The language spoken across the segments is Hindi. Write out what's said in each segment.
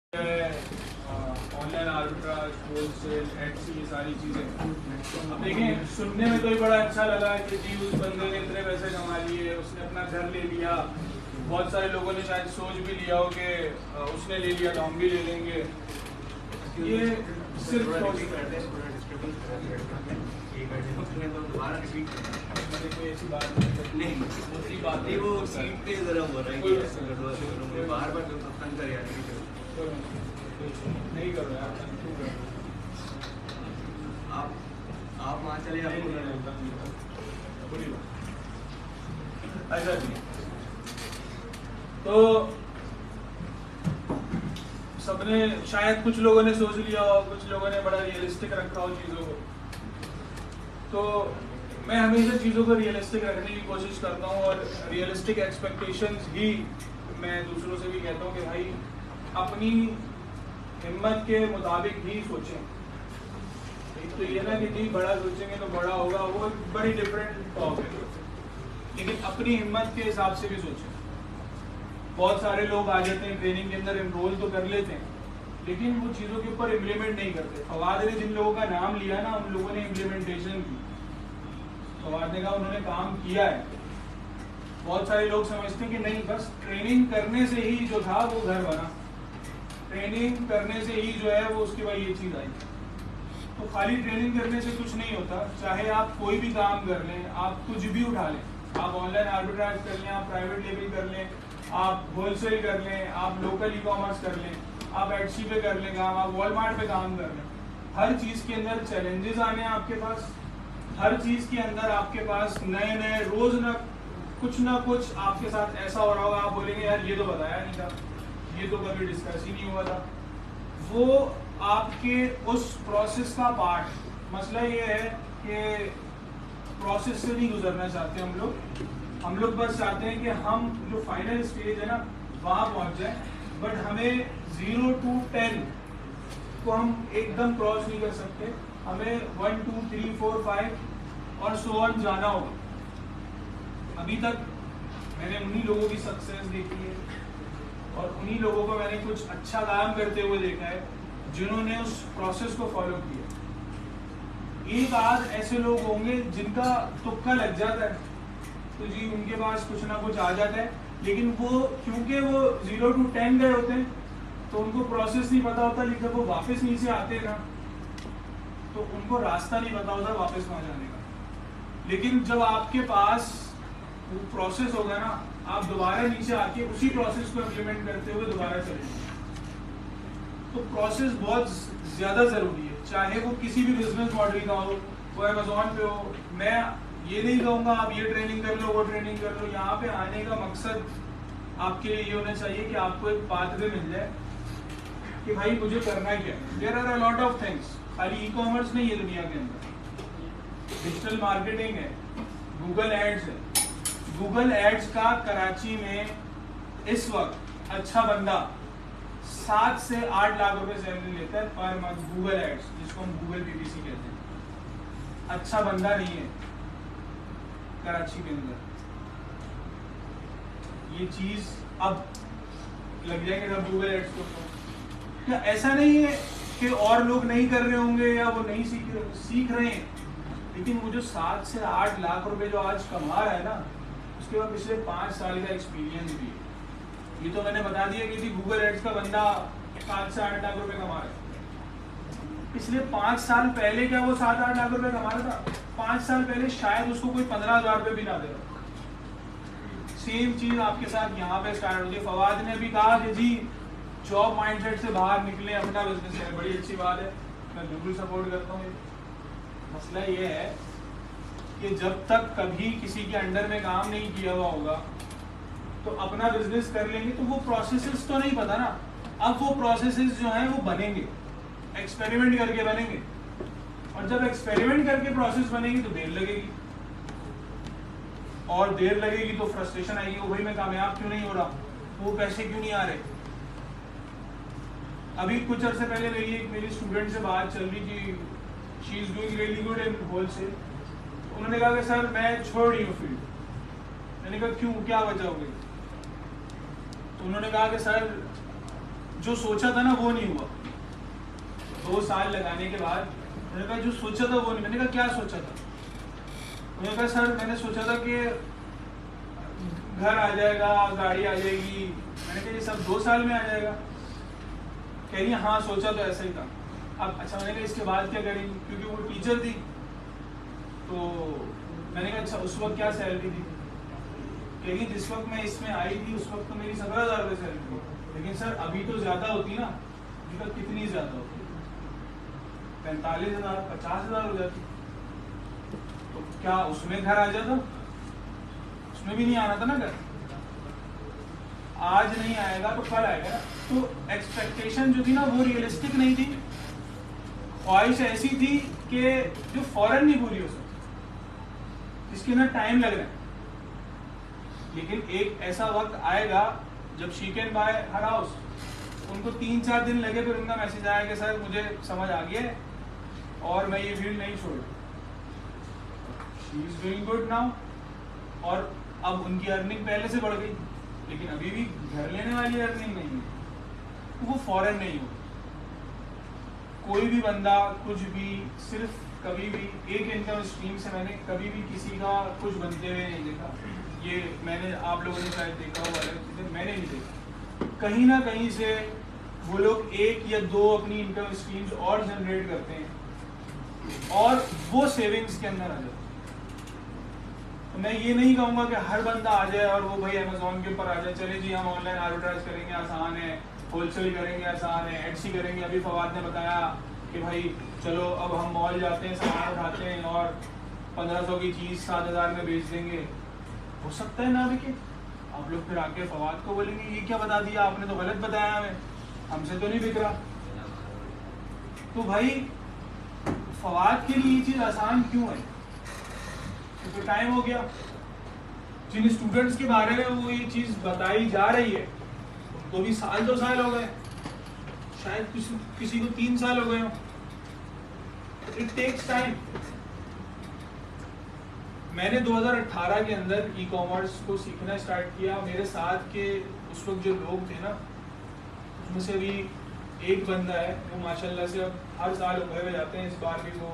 ऑनलाइन आर्बिट्राज, होलसेल, एटसी, ये सारी चीज़ें। अब देखें, सुनने में तो ही बड़ा अच्छा लगा कि जी उस बंदे ने इतने पैसे कमा लिए, उसने अपना घर ले लिया। बहुत सारे लोगों ने शायद सोच भी लिया हो कि उसने ले लिया तो हम भी ले लेंगे। ये सिर्फ ऐसी बात नहीं, वो सीट पे जरा हो रहा है कि बार बार तंग कर यार नहीं करो यार, आप वहाँ चले अच्छा जी। तो सबने शायद कुछ लोगों ने सोच लिया हो, कुछ लोगों ने बड़ा रियलिस्टिक रखा हो चीज़ों को। तो मैं हमेशा चीज़ों को रियलिस्टिक रखने की कोशिश करता हूँ और रियलिस्टिक एक्सपेक्टेशंस ही मैं दूसरों से भी कहता हूँ कि भाई अपनी हिम्मत के मुताबिक ही सोचें। एक तो ये ना कि जी बड़ा सोचेंगे तो बड़ा होगा, वो एक बड़ी डिफरेंट टॉप है, लेकिन अपनी हिम्मत के हिसाब से भी सोचें। बहुत सारे लोग आ जाते हैं ट्रेनिंग के अंदर, एनरोल तो कर लेते हैं, लेकिन वो चीज़ों के ऊपर इम्प्लीमेंट नहीं करते। फवाद ने जिन लोगों का नाम लिया ना, उन लोगों ने इम्प्लीमेंटेशन की। फवाद ने कहा उन्होंने काम किया है। बहुत सारे लोग समझते हैं कि नहीं, बस ट्रेनिंग करने से ही जो था वो घर बना, ट्रेनिंग करने से ही जो है वो उसके बाद ये चीज़ आई। तो खाली ट्रेनिंग करने से कुछ नहीं होता। चाहे आप कोई भी काम कर लें, आप कुछ भी उठा लें, आप ऑनलाइन आर्बिट्राज कर लें, आप प्राइवेट लेबल कर लें, आप होलसेल कर लें, आप लोकल ई कॉमर्स कर लें, आप एटसी पे कर लें काम, आप वॉलमार्ट पे काम कर लें। हर चीज़ के अंदर चैलेंजेस आने हैं आपके पास। हर चीज़ के अंदर आपके पास नए नए रोज़ ना कुछ आपके साथ ऐसा हो रहा होगा, आप बोलेंगे यार ये तो बताया नहीं था, ये तो कभी डिस्कस ही नहीं हुआ था। वो आपके उस प्रोसेस का पार्ट। मसला ये है कि प्रोसेस से नहीं गुजरना चाहते हम लोग बस चाहते हैं कि हम जो फाइनल स्टेज है ना वहाँ पहुँच जाए, बट हमें 0 to 10 को हम एकदम क्रॉस नहीं कर सकते। हमें 1 2 3 4 5 और सो ऑन जाना होगा। अभी तक मैंने उन्हीं लोगों की सक्सेस देखी है और उन्हीं लोगों को मैंने कुछ अच्छा काम करते हुए देखा है जिन्होंने उस प्रोसेस को फॉलो किया। एक आध ऐसे लोग होंगे जिनका तुक्का लग जाता है, तो जी उनके पास कुछ ना कुछ आ जाता है, लेकिन वो क्योंकि वो 0 to 10 गए होते हैं तो उनको प्रोसेस नहीं पता होता। लेकिन वो वापस नीचे आते हैं ना, तो उनको रास्ता नहीं पता होता वापस वहाँ जाने का। लेकिन जब आपके पास वो प्रोसेस होगा ना, आप दोबारा नीचे आके उसी प्रोसेस को इम्प्लीमेंट करते हुए दोबारा चलेंगे। तो प्रोसेस बहुत ज़्यादा ज़रूरी है, चाहे वो किसी भी बिजनेस मॉडल का हो, वो अमेज़ॉन पे हो। मैं ये नहीं कहूँगा आप ये ट्रेनिंग कर लो, वो ट्रेनिंग कर लो। यहाँ पे आने का मकसद आपके लिए ये होना चाहिए कि आपको एक पाथवे मिल जाए कि भाई मुझे करना क्या है। There are a lot of things, खाली ई कॉमर्स नहीं है दुनिया के अंदर। डिजिटल मार्केटिंग है, गूगल एड्स है। गूगल एड्स का कराची में इस वक्त अच्छा बंदा 7 से 8 लाख रुपए सैलरी लेता है पर मंथ। गूगल एड्स, जिसको हम गूगल पीपीसी कहते हैं, अच्छा बंदा नहीं है कराची के अंदर। ये चीज अब लग जाएंगे जब गूगल एड्स को। क्या ऐसा नहीं है कि और लोग नहीं कर रहे होंगे या वो नहीं सीख रहे हैं, लेकिन वो जो 7 से 8 लाख रुपए जो आज कमा रहा है ना, उसके बाद पिछले 5 साल का एक्सपीरियंस भी है। ये तो मैंने बता दिया कि गूगल एड्स का बंदा 7 से 8 लाख रुपए कमा रहा है। पिछले 5 साल पहले क्या वो 7-8 लाख रुपए कमा रहा था? 5 साल पहले शायद उसको कोई 15,000 रुपए भी ना दे रहा। सेम चीज आपके साथ यहाँ पे स्टार्ट होती है। फवाद ने भी कहा कि जी जॉब माइंडसेट से बाहर निकले, अपना बिजनेस है, बड़ी अच्छी बात है, मैं बिल्कुल सपोर्ट करता हूँ। मसला ये है कि जब तक कभी किसी के अंडर में काम नहीं किया हुआ होगा तो अपना बिजनेस कर लेंगे तो वो प्रोसेसेस तो नहीं पता ना। अब वो प्रोसेसेस जो हैं वो बनेंगे, एक्सपेरिमेंट करके बनेंगे, और जब एक्सपेरिमेंट करके प्रोसेस बनेगी तो देर लगेगी, और देर लगेगी तो फ्रस्ट्रेशन आएगी, वो भाई मैं कामयाब क्यों नहीं हो रहा, वो पैसे क्यों नहीं आ रहे। अभी कुछ अर्से पहले मेरी स्टूडेंट से बात चल रही थी, she is doing really good in wholesale. उन्होंने कहा कि सर मैं छोड़ रही हूँ फील्ड। मैंने कहा क्यों, क्या वजह हो गई? तो उन्होंने कहा कि सर जो सोचा था ना वो नहीं हुआ। 2 साल लगाने के बाद मैंने कहा जो सोचा था वो नहीं। मैंने कहा क्या सोचा था? मैंने कहा सर मैंने सोचा था कि घर आ जाएगा, गाड़ी आ जाएगी। मैंने कहा ये सब 2 साल में आ जाएगा। कह रही है हाँ सोचा तो ऐसा ही था। अब अच्छा मैंने कहा इसके बाद क्या करेंगी, क्योंकि वो टीचर थी। तो मैंने कहा अच्छा उस वक्त क्या सैलरी थी? कह रही जिस वक्त मैं इसमें आई थी उस वक्त तो मेरी 17,000 रुपये सैलरी थी, लेकिन सर अभी तो ज़्यादा होती ना। मतलब कितनी ज़्यादा होती? 45,000 50,000 हो जाती। तो क्या उसमें घर आ जाता? उसमें भी नहीं आना था ना घर। आज नहीं आएगा तो कल आएगा ना। तो एक्सपेक्टेशन जो थी ना वो रियलिस्टिक नहीं थी। ख्वाहिश ऐसी थी कि जो फौरन नहीं पूरी हो सकती, जिसके अंदर टाइम लग रहा है। लेकिन एक ऐसा वक्त आएगा जब she can buy her house. उनको 3-4 दिन लगे फिर उनका मैसेज आया कि सर मुझे समझ आ गया है और मैं ये फील्ड नहीं छोड़। She is doing good now. और अब उनकी अर्निंग पहले से बढ़ गई, लेकिन अभी भी घर लेने वाली अर्निंग नहीं है। तो वो फौरन नहीं हो। कोई भी बंदा कुछ भी सिर्फ कभी भी एक इनकम स्ट्रीम से मैंने कभी भी किसी का कुछ बनते हुए नहीं देखा। ये मैंने आप लोगों ने शायद देखा हो, अलग चीज़ें मैंने नहीं देखा। कहीं ना कहीं से वो लोग 1 या 2 अपनी इनकम स्ट्रीम्स और जनरेट करते हैं और वो सेविंग्स के अंदर आ जाते हैं। मैं ये नहीं कहूँगा कि हर बंदा आ जाए और वो भाई अमेजोन के ऊपर आ जाए, चले जी हम ऑनलाइन आर्बिट्राज करेंगे आसान है, होलसेल करेंगे आसान है, एडसी करेंगे। अभी फवाद ने बताया कि भाई चलो अब हम मॉल जाते हैं, सामान उठाते हैं और 1500 की चीज़ 7,000 में बेच देंगे। हो सकता है ना बिके। आप लोग फिर आके फवाद को बोलेंगे ये क्या बता दिया आपने, तो गलत बताया हमें, हमसे तो नहीं बिक रहा। तो भाई फवाद के लिए ये चीज़ आसान क्यों है? क्योंकि टाइम हो गया। जिन स्टूडेंट्स के बारे में वो ये चीज़ बताई जा रही है उनको भी 1-2 साल हो गए, शायद किसी को 3 साल हो गए हो। It takes time. मैंने 2018 के अंदर ई कॉमर्स को सीखना स्टार्ट किया। मेरे साथ के उस वक्त जो लोग थे ना उसमें से भी एक बंदा है वो माशाल्लाह से अब हर साल उभरे हुए जाते हैं। इस बार भी वो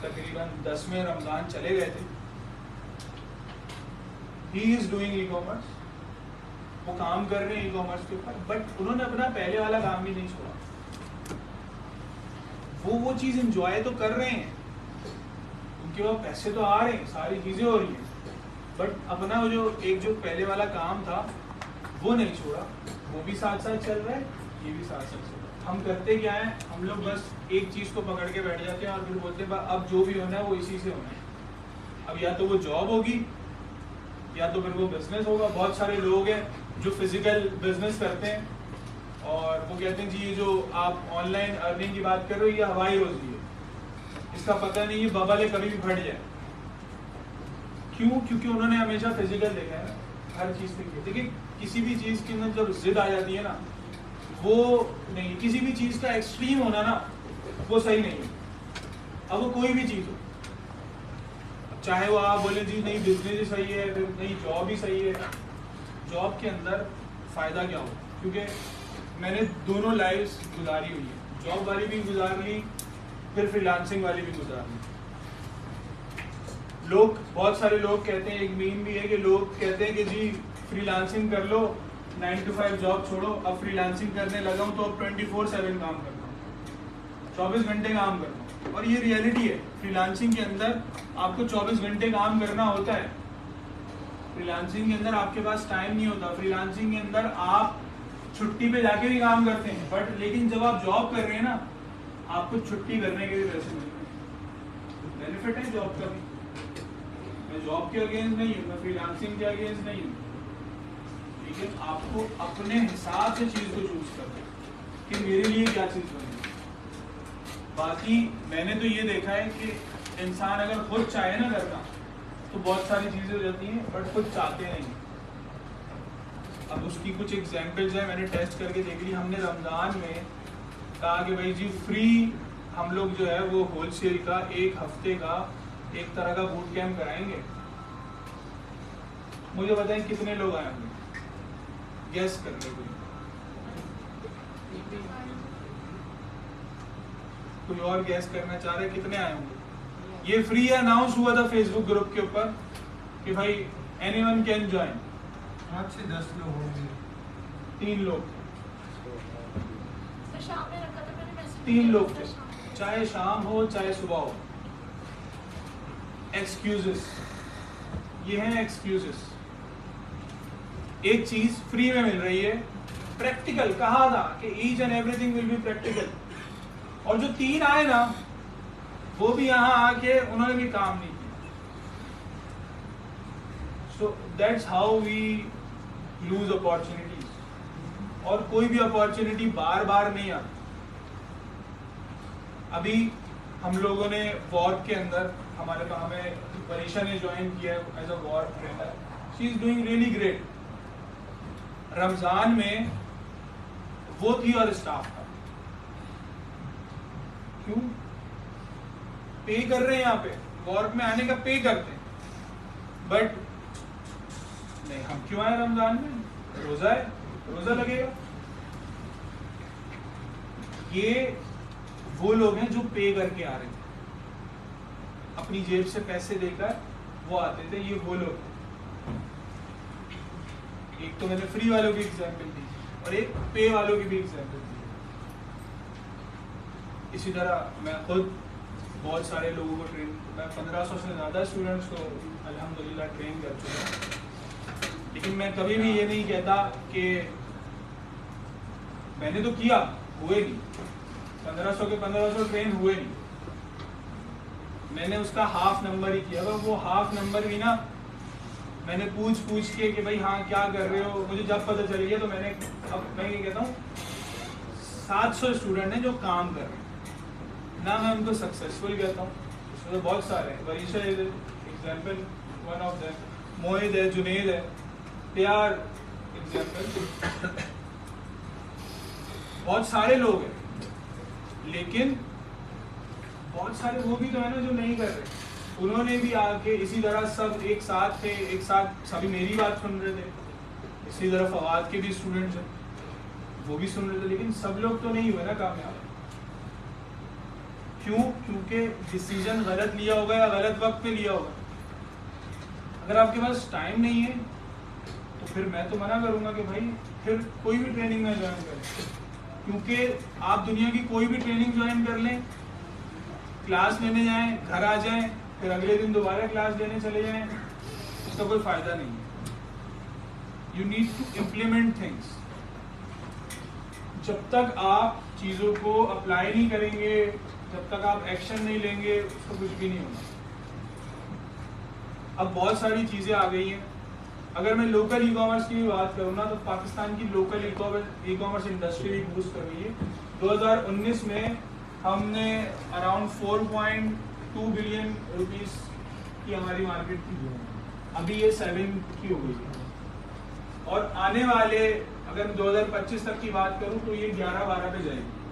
तकरीबन 10वें रमज़ान चले गए थे। He is doing e commerce. वो काम कर रहे हैं ई कॉमर्स के ऊपर, बट उन्होंने अपना पहले वाला काम भी नहीं छोड़ा। वो चीज़ इंजॉय तो कर रहे हैं, उनके पास पैसे तो आ रहे हैं, सारी चीज़ें हो रही हैं, बट अपना वो जो पहले वाला काम था वो नहीं छोड़ा। वो भी साथ साथ चल रहा है, ये भी साथ साथ चल रहा है। हम करते क्या है, हम लोग बस एक चीज़ को पकड़ के बैठ जाते हैं और फिर बोलते हैं अब जो भी होना है वो इसी से होना है। अब या तो वो जॉब होगी या तो फिर वो बिजनेस होगा। बहुत सारे लोग हैं जो फिजिकल बिजनेस करते हैं और वो कहते हैं जी ये जो आप ऑनलाइन अर्निंग की बात कर रहे हो ये हवाई रोजी है, इसका पता नहीं ये बबल है कभी भी फट जाए। क्यों? क्योंकि उन्होंने हमेशा फिजिकल देखा है, हर चीज़ देखी है। देखिए किसी भी चीज़ के अंदर जब जिद आ जाती है ना वो नहीं, किसी भी चीज़ का एक्सट्रीम होना ना वो सही नहीं है। अब वो कोई भी चीज़ हो, चाहे वो आप बोले जी नहीं बिजनेस ही सही है, फिर नहीं जॉब ही सही है। जॉब के अंदर फ़ायदा क्या हो? क्योंकि मैंने दोनों लाइफ्स गुजारी हुई है, जॉब वाली भी गुजार ली, फिर फ्रीलांसिंग वाली भी गुजार ली। लोग, बहुत सारे लोग कहते हैं, एक मीम भी है कि लोग कहते हैं कि जी फ्रीलांसिंग कर लो, 9 to 5 जॉब छोड़ो, अब फ्रीलांसिंग करने लगा हूँ तो अब 24/7 काम करता हूँ, 24 घंटे काम करता हूँ। और ये रियलिटी है, फ्रीलांसिंग के अंदर आपको 24 घंटे काम करना होता है। फ्रीलांसिंग के अंदर आपके पास टाइम नहीं होता। फ्रीलांसिंग के अंदर आप छुट्टी पे जाके भी काम करते हैं, बट लेकिन जब आप जॉब कर रहे हैं ना आपको छुट्टी करने के भी पैसे मिलते हैं। बेनिफिट है जॉब का भी। मैं जॉब के अगेंस्ट नहीं हूँ, मैं फ्रीलांसिंग के अगेंस्ट नहीं हूँ, लेकिन आपको अपने हिसाब से चीज़ को चूज करना है कि मेरे लिए क्या चीज़ बनेगी। बाकी मैंने तो ये देखा है कि इंसान अगर खुद चाहे ना करना तो बहुत सारी चीज़ें हो जाती हैं, बट खुद चाहते नहीं। अब उसकी कुछ एग्जाम्पल्स हैं, मैंने टेस्ट करके देख ली। हमने रमज़ान में कहा कि भाई जी फ्री हम लोग जो है वो होलसेल का 1 हफ्ते का एक तरह का बूट कैंप कराएंगे। मुझे बताएं कितने लोग आए होंगे, गैस करने के लिए। कोई और गैस करना चाह रहे कितने आए होंगे? ये फ्री अनाउंस हुआ था फेसबुक ग्रुप के ऊपर कि भाई एनीवन कैन ज्वाइन। 5 से 10 लोग होंगे। 3 लोग शाम में रखा था मैंने मैसेज। 3 लोग थे, चाहे शाम हो चाहे सुबह हो। एक्सक्यूजेस, ये हैं एक्सक्यूजेस। एक चीज फ्री में मिल रही है, प्रैक्टिकल कहा था कि each and everything will be practical, और जो 3 आए ना वो भी यहाँ आके उन्होंने भी काम नहीं किया। So that's how we lose opportunities, और कोई भी अपॉर्चुनिटी बार बार नहीं आती। अभी हम लोगों ने वॉर्क के अंदर हमें परीक्षा ने ज्वाइन किया as a work trainer. She is doing really great. Ramzan में वो थी और स्टाफ था। क्यों पे कर रहे हैं? यहाँ पे वॉर्क में आने का पे करते हैं, बट नहीं, हम क्यों आए रमजान में? रोजा है, रोजा लगेगा। ये वो लोग हैं जो पे करके आ रहे थे, अपनी जेब से पैसे देकर वो आते थे। ये वो लोग, एक तो मैंने फ्री वालों की एग्जाम्पल दी और एक पे वालों की भी एग्जाम्पल दी। इसी तरह मैं खुद बहुत सारे लोगों को ट्रेन, मैं 1500 से ज़्यादा स्टूडेंट्स को अल्हम्दुलिल्लाह ट्रेन कर चुका हूँ। लेकिन मैं कभी भी ये नहीं कहता कि मैंने तो किया, हुए नहीं। 1500 के 1500 ट्रेन हुए नहीं, मैंने उसका हाफ नंबर ही किया। वो हाफ नंबर भी ना मैंने पूछ के कि भाई हाँ क्या कर रहे हो, मुझे जब पता चल गया तो मैंने, अब मैं ये कहता हूँ 700 स्टूडेंट हैं जो काम कर रहे हैं ना, मैं उनको सक्सेसफुल कहता हूँ। इसमें बहुत सारे हैं, Varisha is example, one of them, Mohit है, जुनेद है, दे आर एग्जाम्पल। बहुत सारे लोग हैं, लेकिन बहुत सारे वो भी तो है ना जो नहीं कर रहे। उन्होंने भी आके इसी तरह सब एक साथ थे, एक साथ सभी मेरी बात सुन रहे थे। इसी तरह फवाद के भी स्टूडेंट्स हैं, वो भी सुन रहे थे, लेकिन सब लोग तो नहीं हुए ना कामयाब। क्यों? क्योंकि डिसीजन गलत लिया होगा या गलत वक्त पे लिया होगा। अगर आपके पास टाइम नहीं है तो फिर मैं तो मना करूंगा कि भाई फिर कोई भी ट्रेनिंग ना ज्वाइन करें, क्योंकि आप दुनिया की कोई भी ट्रेनिंग ज्वाइन कर लें, क्लास लेने जाएं, घर आ जाएं, फिर अगले दिन दोबारा क्लास लेने चले जाएं, उसका कोई फायदा नहीं है। You need to implement things. जब तक आप चीज़ों को अप्लाई नहीं करेंगे, जब तक आप एक्शन नहीं लेंगे, उसका कुछ भी नहीं होगा। अब बहुत सारी चीज़ें आ गई हैं। अगर मैं लोकल ई कॉमर्स की भी बात करूँ ना, तो पाकिस्तान की लोकल ई कॉमर्स इंडस्ट्री भी बूस्ट कर रही है। 2019 में हमने अराउंड 4.2 बिलियन रुपीस की हमारी मार्केट थी, अभी ये 7 की हो गई है। और आने वाले, अगर 2025 तक की बात करूं तो ये 11-12 पे जाएगी।